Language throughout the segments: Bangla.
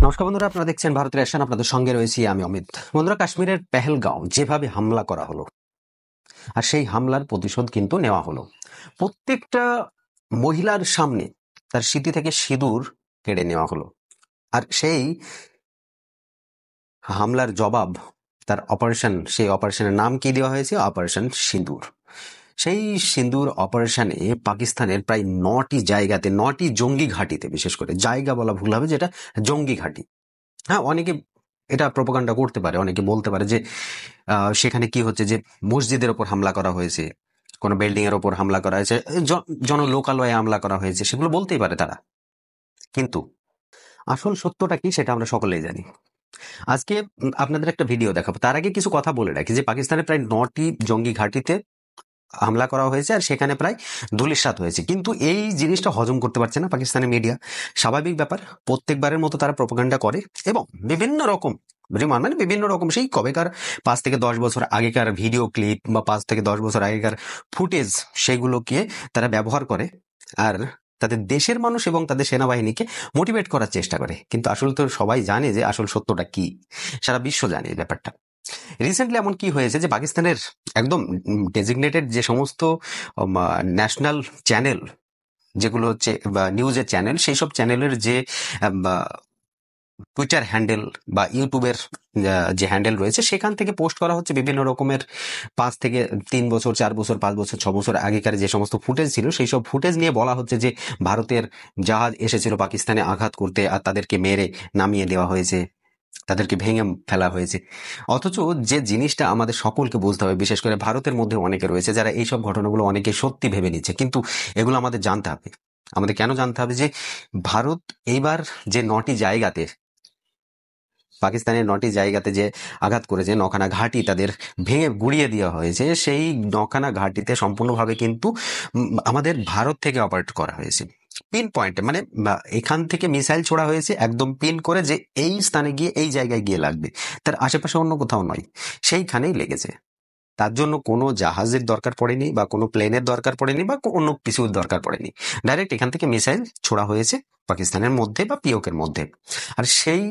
নমস্কার বন্ধুরা, আপনারা দেখছেন ভারতের অ্যাকশন। আপনাদের সঙ্গে রয়েছি আমি অমিত। বন্ধুরা, কাশ্মীরের পেহেলগাঁও যেভাবে হামলা করা হলো, আর সেই হামলার প্রতিশোধ কিন্তু নেওয়া হলো। প্রত্যেকটা মহিলার সামনে তার স্মৃতি থেকে সিঁদুর কেড়ে নেওয়া হলো। আর সেই হামলার জবাব, তার অপারেশন, সেই অপারেশনের নাম কি দেওয়া হয়েছে? অপারেশন সিঁদুর। সেই সিঁদুর অপারেশনে পাকিস্তানের প্রায় 9টি জায়গাতে, 9টি জঙ্গি ঘাঁটিতে, বিশেষ করে জায়গা বলা ভুল হবে, যেটা জঙ্গি ঘাঁটি। হ্যাঁ, অনেকে এটা প্রোপাগান্ডা করতে পারে, অনেকে বলতে পারে যে সেখানে কি হচ্ছে, যে মসজিদের ওপর হামলা করা হয়েছে, কোনো বিল্ডিং এর ওপর হামলা করা হয়েছে, জনলোকালয়ে হামলা করা হয়েছে, সেগুলো বলতেই পারে তারা। কিন্তু আসল সত্যটা কি সেটা আমরা সকলেই জানি। আজকে আপনাদের একটা ভিডিও দেখাবো। তার আগে কিছু কথা বলে রাখি যে পাকিস্তানের প্রায় 9টি জঙ্গি ঘাঁটিতে হামলা করা হয়েছে, আর সেখানে প্রায় ধূলিসাৎ হয়েছে। কিন্তু এই জিনিসটা হজম করতে পারছে না পাকিস্তানের মিডিয়া। স্বাভাবিক ব্যাপার, প্রত্যেকবারের মতো তারা প্রোপাগান্ডা করে এবং বিভিন্ন রকম মানে বিভিন্ন রকম সেই কবেকার 5 থেকে 10 বছর আগেকার ভিডিও ক্লিপ বা 5 থেকে 10 বছর আগেকার ফুটেজ, সেগুলোকে তারা ব্যবহার করে আর তাদের দেশের মানুষ এবং তাদের সেনাবাহিনীকে মোটিভেট করার চেষ্টা করে। কিন্তু আসলে তো সবাই জানে যে আসল সত্যটা কি, সারা বিশ্ব জানে এই ব্যাপারটা। রিসেন্টলি এমন কি হয়েছে যে পাকিস্তানের একদম ডেজিগনেটেড যে সমস্ত ন্যাশনাল চ্যানেল, যেগুলো হচ্ছে নিউজের চ্যানেল, সেই সব চ্যানেলের যে টুইটার হ্যান্ডেল বা ইউটিউবের যে হ্যান্ডেল রয়েছে, সেখান থেকে পোস্ট করা হচ্ছে বিভিন্ন রকমের 5 থেকে 3 বছর, 4 বছর, 5 বছর, 6 বছর আগেকার যে সমস্ত ফুটেজ ছিল, সেই সব ফুটেজ নিয়ে বলা হচ্ছে যে ভারতের জাহাজ এসেছিল পাকিস্তানে আঘাত করতে, আর তাদেরকে মেরে নামিয়ে দেওয়া হয়েছে, তাদেরকে ভেঙে ফেলা হয়েছে। অথচ যে জিনিসটা আমাদের সকলকে বুঝতে হবে, বিশেষ করে ভারতের মধ্যে অনেকে রয়েছে যারা এইসব ঘটনাগুলো অনেকে সত্যি ভেবে নিচ্ছে, কিন্তু এগুলো আমাদের জানতে হবে। আমাদের কেন জানতে হবে যে ভারত এইবার যে 9টি জায়গাতে, পাকিস্তানের 9টি জায়গাতে যে আঘাত করেছে, 9খানা ঘাঁটি তাদের ভেঙে গুড়িয়ে দেওয়া হয়েছে, সেই 9খানা ঘাঁটিতে সম্পূর্ণভাবে কিন্তু আমাদের ভারত থেকে অপারেট করা হয়েছে। পিন পয়েন্ট, মানে এখান থেকে মিসাইল ছোড়া হয়েছে একদম পিন করে, যে এই স্থানে গিয়ে, এই জায়গায় গিয়ে লাগবে, তার আশেপাশে অন্য কোথাও নয়, সেইখানেই লেগেছে। তার জন্য কোনো জাহাজের দরকার পড়েনি, বা কোনো প্লেনের দরকার পড়েনি, বা অন্য কিছুর দরকার পড়েনি। ডাইরেক্ট এখান থেকে মিসাইল ছোড়া হয়েছে পাকিস্তানের মধ্যে বা পিওকের মধ্যে। আর সেই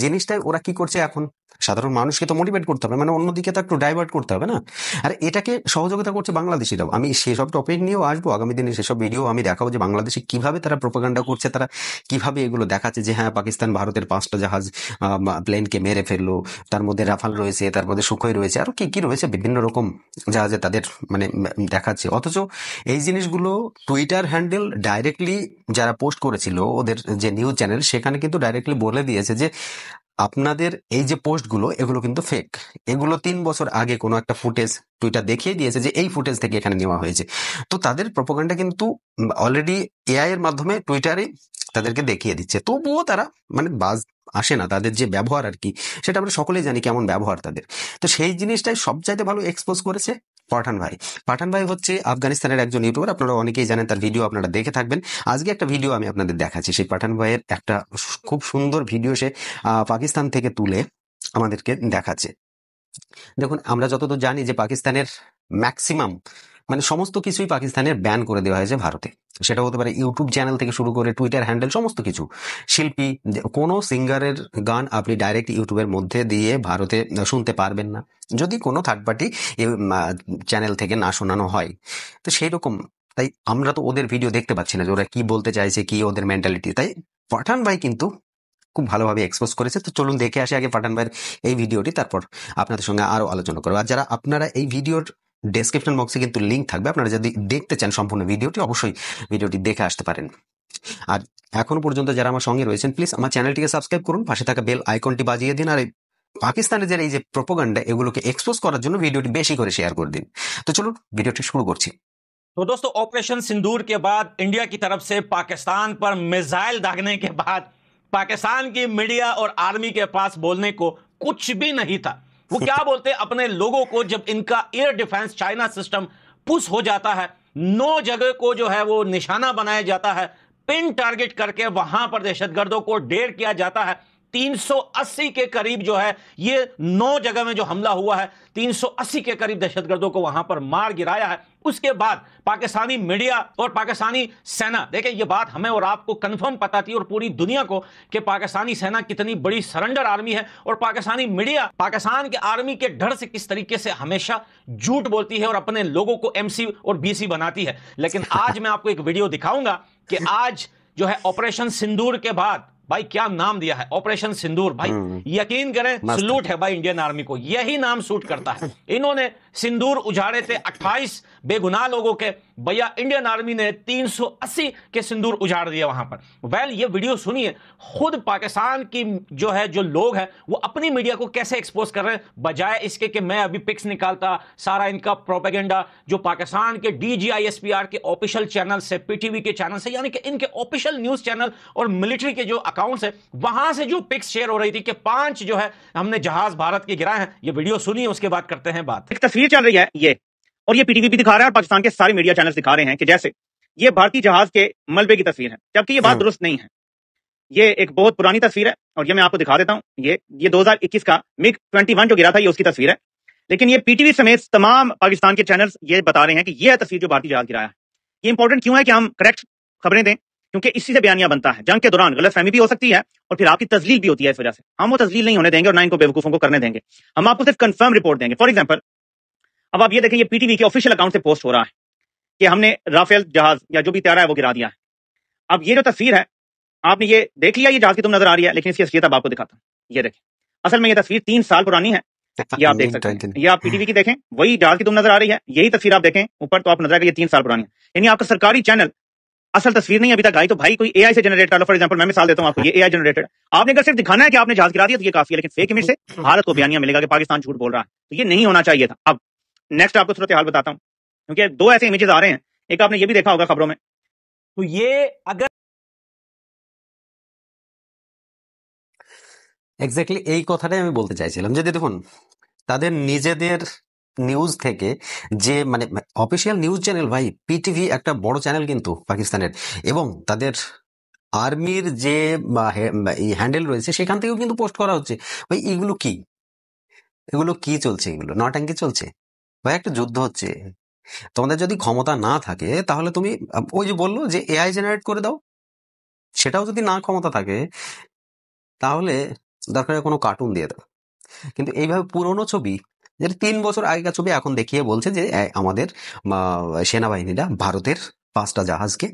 জিনিসটাই ওরা কি করছে, এখন সাধারণ মানুষকে তো মোটিভেট করতে হবে, মানে অন্যদিকে তো একটু ডাইভার্ট করতে হবে না। আর এটাকে সহযোগিতা করছে বাংলাদেশিরাও। আমি সেসব টপিক নিয়েও আসবো আগামী দিনে, সেসব ভিডিও আমি দেখাবো যে বাংলাদেশে কিভাবে তারা প্রোপাগান্ডা করছে, তারা কিভাবে এগুলো দেখাচ্ছে যে হ্যাঁ, পাকিস্তান ভারতের 5টা জাহাজ প্লেনকে মেরে ফেললো, তার মধ্যে রাফাল রয়েছে, তার মধ্যে সুখোই রয়েছে, আরো কি কি রয়েছে, বিভিন্ন রকম জাহাজে তাদের মানে দেখাচ্ছে। অথচ এই জিনিসগুলো টুইটার হ্যান্ডেল ডাইরেক্টলি যারা পোস্ট করেছিল, ওদের যে নিউজ চ্যানেল, সেখানে কিন্তু ডাইরেক্টলি বলে দিয়েছে যে আপনাদের এই যে পোস্টগুলো, এগুলো কিন্তু ফেক। এগুলো 3 বছর আগে কোনো একটা ফুটেজ টুইটার দেখিয়ে দিয়েছে যে এই ফুটেজ থেকে এখানে নেওয়া হয়েছে। তো তাদের প্রোপাগান্ডা কিন্তু অলরেডি এআই এর মাধ্যমে টুইটারে তাদেরকে দেখিয়ে দিচ্ছে। তবুও তারা মানে বাজ আসে না, তাদের যে ব্যবহার আর কি, সেটা আমরা সকলেই জানি কেমন ব্যবহার তাদের। তো সেই জিনিসটাই সবচাইতে ভালো এক্সপোজ করেছে পাঠান ভাই। পাঠান ভাই হচ্ছে আফগানিস্তানের একজন ইউটিউবার, আপনারা অনেকেই জানেন, তার ভিডিও আপনারা দেখে থাকবেন। আজকে একটা ভিডিও আমি আপনাদের দেখাচ্ছি, সেই পাঠান ভাইয়ের একটা খুব সুন্দর ভিডিও সে পাকিস্তান থেকে তুলে আমাদেরকে দেখাচ্ছে। দেখুন, আমরা যতদূর জানি যে পাকিস্তানের ম্যাক্সিমাম মানে সমস্ত কিছুই পাকিস্তানের ব্যান করে দেওয়া হয়েছে ভারতে। সেটা হতে পারে ইউটিউব চ্যানেল থেকে শুরু করে টুইটার হ্যান্ডেল, সমস্ত কিছু। শিল্পী, কোনো সিঙ্গারের গান আপনি ডাইরেক্ট ইউটিউবের মধ্যে দিয়ে ভারতে শুনতে পারবেন না, যদি কোনো থার্ড পার্টি চ্যানেল থেকে না শোনানো হয়। তো সেই রকম, তাই আমরা তো ওদের ভিডিও দেখতে পাচ্ছি না যে ওরা কি বলতে চাইছে, কি ওদের মেন্টালিটি। তাই পাঠান ভাই কিন্তু খুব ভালোভাবে এক্সপোজ করেছে। তো চলুন দেখে আসি আগে পাঠান ভাইয়ের এই ভিডিওটি, তারপর আপনাদের সঙ্গে আরো আলোচনা করবো। আর যারা আপনারা এই ভিডিওর ডেসক্রিপশন বক্সে কিন্তু লিঙ্ক থাকবে, আপনারা যদি দেখতে চান সম্পূর্ণ ভিডিওটি, অবশ্যই ভিডিওটি দেখে আসতে পারেন। আর এখনো পর্যন্ত যারা আমার সঙ্গে রয়েছেন, প্লিজ আমার চ্যানেলটিকে সাবস্ক্রাইব করুন, পাশে থাকা বেল আইকনটি বাজিয়ে দিন, আর পাকিস্তানের যে এই যে প্রোপাগান্ডা, এগুলোকে এক্সপোজ করার জন্য ভিডিওটি বেশি করে শেয়ার করে দিন। তো চলুন ভিডিওটি শুরু করছি। तो दोस्तों, ऑपरेशन सिंदूर के बाद इंडिया की तरफ से पाकिस्तान पर मिसाइल दागने के बाद पाकिस्तान की मीडिया और आर्मी के पास बोलने को कुछ भी नहीं था। वो क्या बोलते अपने लोगों को, जब इनका air defence China system push हो जाता है, 9 जगह को जो है वो निशाना बनाया जाता है, पिन टारगेट करके वहां पर दहशतगर्दों को डेर किया जाता है, 380 के करीब जो है ये 9 जगह में जो हमला हुआ है, 380 के करीब दहशतगर्दों को वहां पर मार गिराया है। उसके बाद पाकिस्तानी मीडिया और पाकिस्तानी सेना, देखिए ये बात हमें और आपको कंफर्म पता थी और पूरी दुनिया को कि पाकिस्तानी सेना कितनी बड़ी सरेंडर आर्मी है, और पाकिस्तानी मीडिया पाकिस्तान के आर्मी के डर से किस तरीके से हमेशा झूठ बोलती है और अपने लोगों को एमसी और बीसी बनाती है। लेकिन आज मैं आपको एक वीडियो दिखाऊंगा कि आज जो है ऑपरेशन सिंदूर के बाद, भाई क्या नाम दिया है, ऑपरेशन सिंदूर। भाई यकीन करें, सलूट है भाई इंडियन आर्मी को, यही नाम सूट करता है। इन्होंने सिंदूर उजाड़े थे 28 बेगुनाह लोगों के, भैया इंडियन आर्मी ने 380 के सिंदूर उजाड़ दिए वहां पर। वेल ये वीडियो सुनिए, खुद पाकिस्तान की जो है जो लोग हैं वो अपनी मीडिया को कैसे एक्सपोज कर रहे हैं, बजाय इसके कि मैं अभी पिक्स निकालता, सारा इनका प्रोपेगेंडा जो पाकिस्तान के DGISPR के ऑफिशियल चैनल से, PTV के चैनल से, यानी कि इनके ऑफिशियल न्यूज चैनल और मिलिट्री के जो अकाउंट्स है वहां से जो पिक्स शेयर हो रही थी कि 5 जो है हमने जहाज भारत के गिराए हैं। ये वीडियो सुनिए, उसके बाद करते हैं बात। एक तस्वीर चल रही है ये, और ये पीटीवी भी दिखा रहा है और पाकिस्तान के सारे मीडिया चैनल्स दिखा रहे हैं कि जैसे ये भारतीय जहाज के मलबे की तस्वीर है, जबकि ये बात दुरुस्त नहीं है। ये एक बहुत पुरानी तस्वीर है और ये मैं आपको दिखा देता हूं। ये 2021 का MiG-21 जो गिरा था, ये उसकी तस्वीर है। लेकिन ये पीटीवी समेत तमाम पाकिस्तान के चैनल्स ये बता रहे हैं कि ये है तस्वीर जो भारतीय जहाज गिराया है। ये इंपॉर्टेंट क्यों है कि हम करेक्ट खबरें दें, क्योंकि इसी से बयानिया बनता है। जंग के दौरान गलतफहमी भी हो सकती है और फिर आपकी तजलील भी होती है। इस वजह से हम वो तजलील नहीं होने देंगे और ना इनको बेवकूफों को करने देंगे। हम आपको सिर्फ कंफर्म रिपोर्ट देंगे। फॉर एग्जाम्पल, अब आप ये देखें, ये पीटीवी के ऑफिशियल अकाउंट से पोस्ट हो रहा है कि हमने राफेल जहाज या जो भी तैयार है वो गिरा दिया है। अब ये जो तस्वीर है, आपने ये देख लिया, ये जहाज की तुम नजर आ रही है, लेकिन इसकी असलियत अब आपको दिखाता हूं। ये देखें, असल में ये तस्वीर 3 साल पुरानी है। ये आप देख सकते हैं, ये आप पीटीवी की देखें, वही जहाज की तुम नजर आ रही है। यही तस्वीर आप देखें ऊपर तो आप नजर आएगा ये 3 साल पुरानी है। यानी आपका सरकारी चैनल असल तस्वीर नहीं अभी तक आई, तो भाई कोई एआई से जनरेट कर लो। फॉर एग्जांपल मैं मिसाल देता हूं आपको, ये एआई जनरेटेड। आपने अगर सिर्फ दिखाना है कि आपने जहाज गिरा दिया तो ये काफी है, लेकिन फेक इमेज से भारत को बयानिया मिलेगा कि पाकिस्तान झूठ बोल रहा है। तो ये नहीं होना चाहिए था। अब नेक्स्ट आपको सूरत हाल बताता हूं, क्योंकि 2 ऐसे इमेजेस आ रहे हैं। एक आपने ये भी देखा होगा खबरों में, तो ये अगर এক্স্যাক্টলি এই কথাটাই আমি বলতে চাইছিলাম যে দেখুন, তাদের নিজেদের নিউজ থেকে যে মানে অফিসিয়াল নিউজ চ্যানেল, ভাই পিটিভি একটা বড় চ্যানেল কিন্তু পাকিস্তানের, এবং তাদের আর্মির যে হ্যান্ডেল রয়েছে সেখান থেকেও কিন্তু পোস্ট করা হচ্ছে। ভাই এগুলো কি, এগুলো কি চলছে? এগুলো নটাঙ্কি চলছে ভাই, একটা যুদ্ধ হচ্ছে। তোমাদের যদি ক্ষমতা না থাকে তাহলে তুমি ওই যে বললো যে এআই জেনারেট করে দাও, সেটাও যদি না ক্ষমতা থাকে তাহলে দরকার কোনো কার্টুন দিয়ে দাও। কিন্তু এইভাবে পুরনো ছবি, যেটা 3 বছর আগেকার ছবি, এখন দেখিয়ে বলছে যে আমাদের সেনাবাহিনীরা ভারতের 5টা জাহাজকে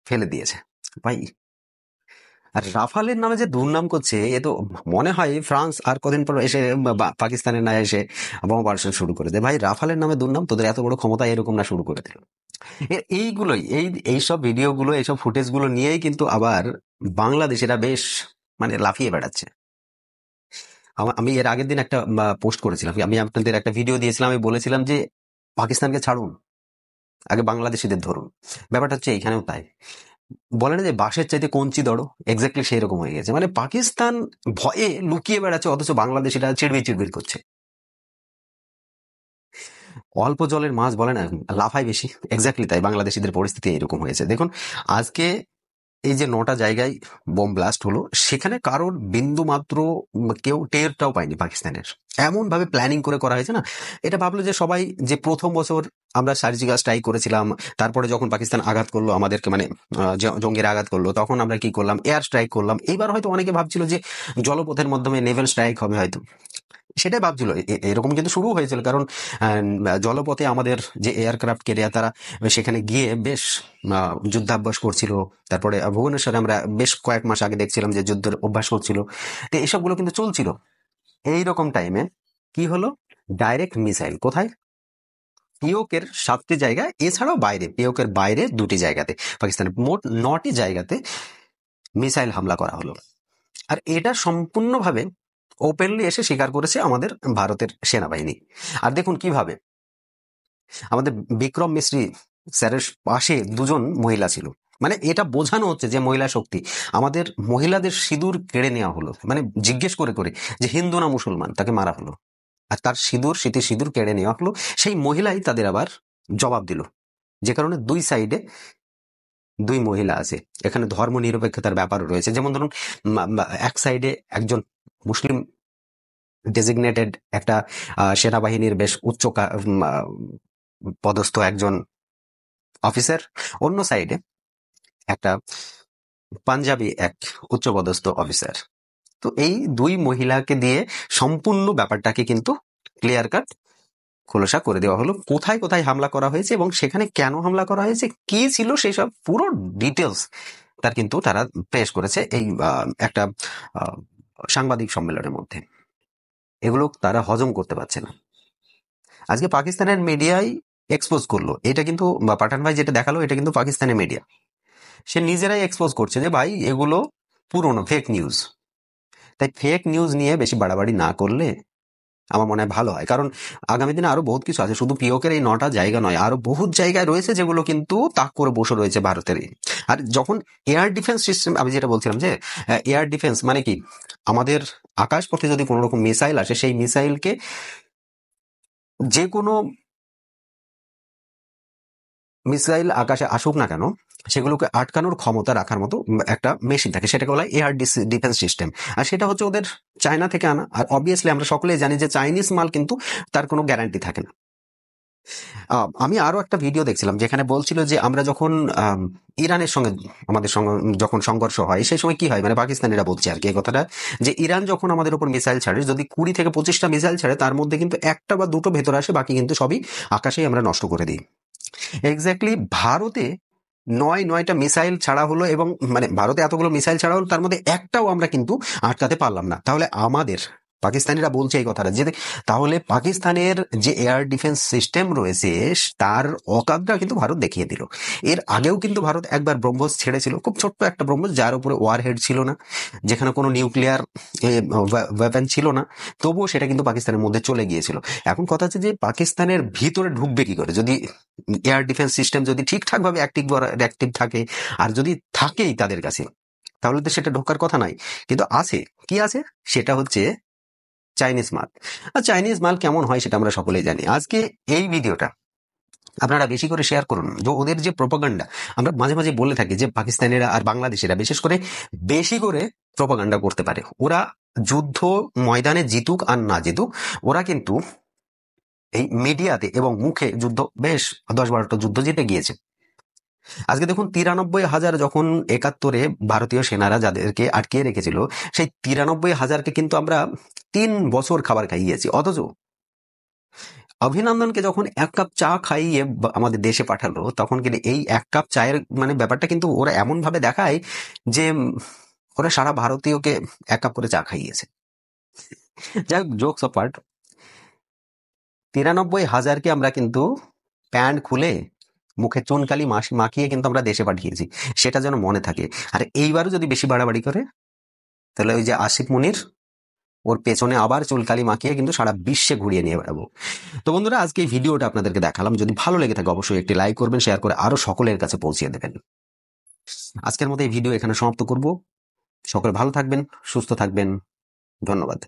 ফেলে দিয়েছে। ভাই আর রাফালের নামে যে দুর্নাম করছে, এ তো মনে হয় ফ্রান্স আর কদিন পর এসে পাকিস্তানের না এসে বোমা বর্ষণ শুরু করে দেয়। ভাই রাফালের নামে দুর্নাম, তোদের এত বড় ক্ষমতা এরকম না শুরু করে দিল। এইগুলোই এইসব ভিডিওগুলো, এইসব ফুটেজগুলো নিয়েই কিন্তু আবার বাংলাদেশিরা বেশ মানে লাফিয়ে বেড়াচ্ছে। আমি এর আগের দিন একটা পোস্ট করেছিলাম, আমি আপনাদের একটা ভিডিও দিয়েছিলাম, আমি বলেছিলাম যে পাকিস্তানকে ছাড়ুন, আগে বাংলাদেশিদের ধরুন। ব্যাপারটা হচ্ছে এইখানেও তাই। বলে না যে বাঁশের চাইতে কঞ্চি দড়ো, এক্স্যাক্টলি সেই রকম হয়ে গেছে। মানে পাকিস্তান ভয়ে লুকিয়ে বেড়াচ্ছে, অথচ বাংলাদেশিরা চিড়বির চিড়বির করছে। অল্প জলের মাছ বলে না লাফায় বেশি, এক্স্যাক্টলি তাই বাংলাদেশিদের পরিস্থিতি এরকম হয়েছে। দেখুন আজকে এই যে 9টা জায়গায় বোম ব্লাস্ট হলো, সেখানে কারোর বিন্দু মাত্র কেউ টেরটাও পায়নি পাকিস্তানের। এমন ভাবে প্ল্যানিং করে করা হয়েছে না, এটা ভাবলো যে সবাই যে প্রথম বছর আমরা সার্জিক্যাল স্ট্রাইক করেছিলাম, তারপরে যখন পাকিস্তান আঘাত করলো আমাদেরকে, মানে জঙ্গিরা আঘাত করলো, তখন আমরা কি করলাম, এয়ার স্ট্রাইক করলাম। এইবার হয়তো অনেকে ভাবছিল যে জলপথের মাধ্যমে নেভেল স্ট্রাইক হবে হয়তো, সেটাই ভাবছিল। এরকম কিন্তু শুরু হয়েছিল, কারণ জলপথে আমাদের যে এয়ারক্রাফট ক্যারিয়ার তারা সেখানে গিয়ে বেশ যুদ্ধাভ্যাস করছিল। তারপরে ভুবনেশ্বরে আমরা বেশ কয়েক মাস আগে দেখছিলাম যে যুদ্ধের অভ্যাস করছিল। তো এইসবগুলো কিন্তু চলছিল। এইরকম টাইমে কি হলো, ডাইরেক্ট মিসাইল কোথায়, পিওকের 7টি জায়গায়, এছাড়াও বাইরে, পিওকের বাইরে 2টি জায়গাতে, পাকিস্তানের মোট 9টি জায়গাতে মিসাইল হামলা করা হলো। আর এটা সম্পূর্ণভাবে ওপেনলি এসে স্বীকার করেছে আমাদের ভারতের সেনাবাহিনী। আর দেখুন কিভাবে আমাদের বিক্রম মিশ্রি স্যারের পাশে 2জন মহিলা ছিল, মানে এটা বোঝানো হচ্ছে যে মহিলা শক্তি। আমাদের মহিলাদের সিঁদুর কেড়ে নেওয়া হলো, মানে জিজ্ঞেস করে করে যে হিন্দু না মুসলমান, তাকে মারা হলো। আর তার স্মৃতির সিঁদুর কেড়ে নেওয়া হলো। সেই মহিলাই তাদের আবার জবাব দিল, যে কারণে 2 সাইডে দুই মহিলা আছে, এখানে ধর্ম নিরপেক্ষতার ব্যাপারও রয়েছে। যেমন ধরুন এক সাইডে একজন মুসলিম ডেজিগনেটেড একটা সেনাবাহিনীর বেশ পদস্থ একজন অফিসার, অন্য সাইডে একটা পাঞ্জাবি এক উচ্চপদস্থ অফিসার। তো এই দুই মহিলাকে দিয়ে সম্পূর্ণ ব্যাপারটাকে কিন্তু ক্লিয়ার কাট খোলসা করে দেওয়া হলো, কোথায় কোথায় হামলা করা হয়েছে এবং সেখানে কেন হামলা করা হয়েছে, কি ছিল সেই সব পুরো ডিটেলস তার কিন্তু তারা পেশ করেছে এই একটা সাংবাদিক সম্মেলনের মধ্যে। এগুলো তারা হজম করতে পারছে না। আজকে পাকিস্তানের মিডিয়াই এক্সপোজ করলো, এটা কিন্তু পাঠান ভাই যেটা দেখালো এটা কিন্তু পাকিস্তানের মিডিয়া, সে নিজেরাই এক্সপোজ করছে যে ভাই এগুলো পুরনো ফেক নিউজ। তাই ফেক নিউজ নিয়ে বেশি বাড়াবাড়ি না করলে আমার মনে হয় ভালো হয়, কারণ আগামী দিনে আরো বহুত কিছু আছে, শুধু পিওকের এই 9টা জায়গা নয়, আরো বহুত জায়গায় রয়েছে যেগুলো কিন্তু তাক করে বসে রয়েছে ভারতের। আর যখন এয়ার ডিফেন্স সিস্টেম, আমি যেটা বলছিলাম যে এয়ার ডিফেন্স মানে কি, আমাদের আকাশপথে যদি কোনো রকম মিসাইল আসে, সেই মিসাইলকে যে কোনো মিসাইল আকাশে আসুক না কেন সেগুলোকে আটকানোর ক্ষমতা রাখার মতো একটা মেশিন থাকে, সেটাকে বলা হয় এয়ার ডিফেন্স সিস্টেম। আর সেটা হচ্ছে ওদের চায়না থেকে আনা। আর অবভিয়াসলি আমরা সকলেই জানি যে চাইনিজ মাল কিন্তু তার কোনো গ্যারান্টি থাকে না। আমি আরো একটা ভিডিও দেখছিলাম যেখানে বলছিল যে আমরা যখন ইরানের সঙ্গে আমাদের সঙ্গে যখন সংঘর্ষ হয় সেই সময় কি হয়, মানে পাকিস্তানিরা বলছে আর কি এই কথাটা, যে ইরান যখন আমাদের উপর মিসাইল ছাড়ে, যদি 20 থেকে 25টা মিসাইল ছাড়ে তার মধ্যে কিন্তু একটা বা দুটো ভেতরে আসে, বাকি কিন্তু সবই আকাশেই আমরা নষ্ট করে দিই। এক্স্যাক্টলি ভারতে 9টা মিসাইল ছাড়া হলো, এবং মানে ভারতে এতগুলো মিসাইল ছাড়া হলো, তার মধ্যে একটাও আমরা কিন্তু আটকাতে পারলাম না। তাহলে আমাদের পাকিস্তানিরা বলছে এই কথাটা, যে তাহলে পাকিস্তানের যে এয়ার ডিফেন্স সিস্টেম রয়েছে তার অকাদটা কিন্তু ভারত দেখিয়ে দিল। এর আগেও কিন্তু ভারত একবার ব্রহ্মোস ছেড়েছিল, খুব ছোট্ট একটা ব্রহ্মোস যার উপরে ওয়ার হেড ছিল না, যেখানে কোনো নিউক্লিয়ার ওয়েপন ছিল না, তবুও সেটা কিন্তু পাকিস্তানের মধ্যে চলে গিয়েছিল। এখন কথা হচ্ছে যে পাকিস্তানের ভিতরে ঢুকবে কি করে, যদি এয়ার ডিফেন্স সিস্টেম যদি ঠিকঠাক ভাবে অ্যাক্টিভ থাকে, আর যদি থাকেই তাদের কাছে, তাহলে তো সেটা ঢোকার কথা নাই। কিন্তু আছে, কি আছে, সেটা হচ্ছে চাইনিজ মাল। আর চাইনিজ মাল কেমন হয় সেটা আমরা সকলেই জানি। আজকে এই ভিডিওটা আপনারা বেশি করে শেয়ার করুন, যে ওদের যে প্রোপাগান্ডা আমরা মাঝে মাঝে বলে থাকি যে পাকিস্তানিরা আর বাংলাদেশিরা বিশেষ করে বেশি করে প্রোপাগান্ডা করতে পারে। ওরা যুদ্ধ ময়দানে জিতুক আর না জিতুক, ওরা কিন্তু এই মিডিয়াতে এবং মুখে যুদ্ধ বেশ 10-12টা যুদ্ধ জিতে গিয়েছে। আজকে দেখুন 93,000 যখন 71-এ ভারতীয় সেনারা যাদেরকে আটকিয়ে রেখেছিল, সেই 93,000কে কিন্তু আমরা 3 বছর খাবার খাইয়েছি। অথচ অভিনন্দনকে যখন 1 কাপ চা খাইয়ে আমাদের দেশে পাঠালো, তখন কিন্তু এই 1 কাপ চায়ের মানে ব্যাপারটা কিন্তু ওরা এমন ভাবে দেখায় যে ওরা সারা ভারতীয়কে 1 কাপ করে চা খাইয়েছে। যাই হোক, জোকস অ্যাপার্ট, 93,000কে আমরা কিন্তু প্যান্ট খুলে মুখে চুনকালি মাখিয়ে কিন্তু আমরা দেশে পাঠিয়েছি, সেটা যেন মনে থাকে। আর এইবারও যদি বেশি বাড়াবাড়ি করে, তাহলে ওই যে আসিফ মুনির, ওর পেছনে আবার চুলকালি মাখিয়ে কিন্তু সারা বিশ্বে ঘুরিয়ে নিয়ে বেড়াবো। তো বন্ধুরা, আজকে এই ভিডিওটা আপনাদেরকে দেখালাম, যদি ভালো লেগে থাকে অবশ্যই একটি লাইক করবেন, শেয়ার করে আরো সকলের কাছে পৌঁছে দেবেন। আজকের মতো এই ভিডিও এখানে সমাপ্ত করব। সকলে ভালো থাকবেন, সুস্থ থাকবেন, ধন্যবাদ।